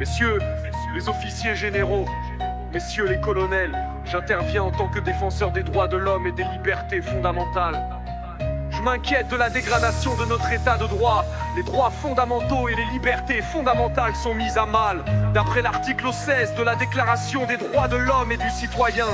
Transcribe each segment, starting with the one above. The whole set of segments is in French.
Messieurs les officiers généraux, messieurs les colonels, j'interviens en tant que défenseur des droits de l'homme et des libertés fondamentales. Je m'inquiète de la dégradation de notre état de droit. Les droits fondamentaux et les libertés fondamentales sont mis à mal, d'après l'article 16 de la Déclaration des droits de l'homme et du citoyen.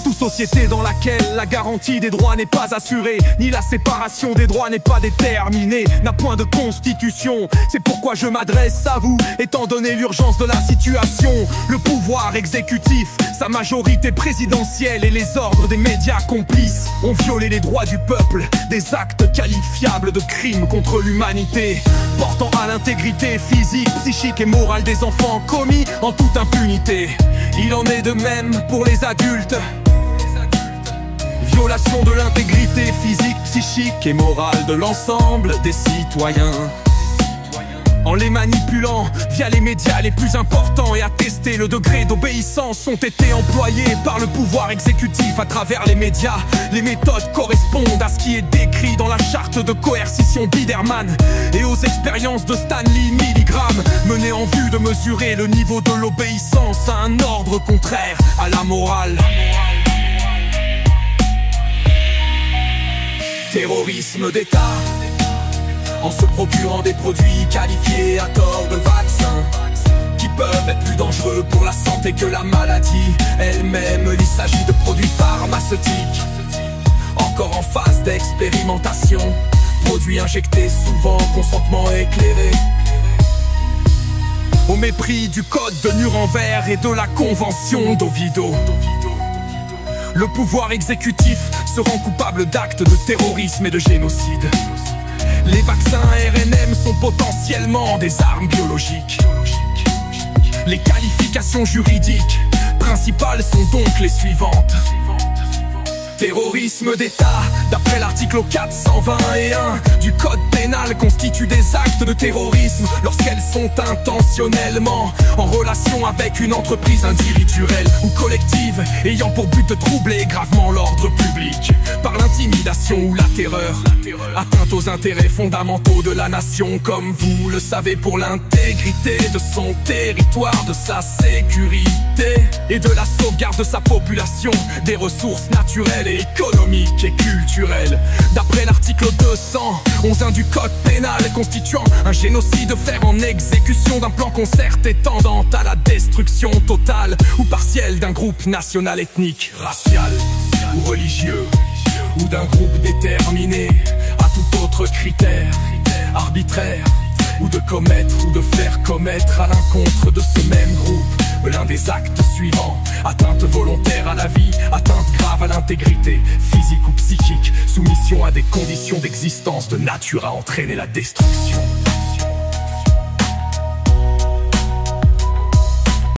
Toute société dans laquelle la garantie des droits n'est pas assurée, ni la séparation des droits n'est pas déterminée, n'a point de constitution. C'est pourquoi je m'adresse à vous, étant donné l'urgence de la situation. Le pouvoir exécutif, sa majorité présidentielle et les ordres des médias complices ont violé les droits du peuple, des actes qualifiables de crimes contre l'humanité, portant à l'intégrité physique, psychique et morale des enfants commis en toute impunité. Il en est de même pour les adultes. Violation de l'intégrité physique, psychique et morale de l'ensemble des citoyens. En les manipulant via les médias les plus importants et attester le degré d'obéissance ont été employés par le pouvoir exécutif à travers les médias. Les méthodes correspondent à ce qui est décrit dans la charte de coercition Biderman et aux expériences de Stanley Milgram, menées en vue de mesurer le niveau de l'obéissance à un ordre contraire à la morale. Terrorisme d'État, en se procurant des produits qualifiés à tort de vaccins, qui peuvent être plus dangereux pour la santé que la maladie elle-même. Il s'agit de produits pharmaceutiques, encore en phase d'expérimentation, produits injectés souvent consentement éclairé. Au mépris du code de Nuremberg et de la convention d'Oviedo, le pouvoir exécutif se rend coupable d'actes de terrorisme et de génocide. Les vaccins RNM sont potentiellement des armes biologiques. Les qualifications juridiques principales sont donc les suivantes. Terrorisme d'État, d'après l'article 421 du Code pénal, constitue des actes de terrorisme lorsqu'elles sont intentionnellement en relation avec une entreprise individuelle ou collective ayant pour but de troubler gravement l'ordre public par l'intimidation ou la terreur, atteinte aux intérêts fondamentaux de la nation, comme vous le savez, pour l'intégrité de son territoire, de sa sécurité et de la sauvegarde de sa population, des ressources naturelles et économique et culturelle. D'après l'article 211 du code pénal, constituant un génocide fait en exécution d'un plan concerté tendant à la destruction totale ou partielle d'un groupe national, ethnique, racial ou religieux, ou d'un groupe déterminé à tout autre critère arbitraire, ou de commettre ou de faire commettre à l'encontre de ce même groupe l'un des actes suivants: atteinte volontaire à la vie, atteinte grave à l'intégrité physique ou psychique, soumission à des conditions d'existence de nature à entraîner la destruction.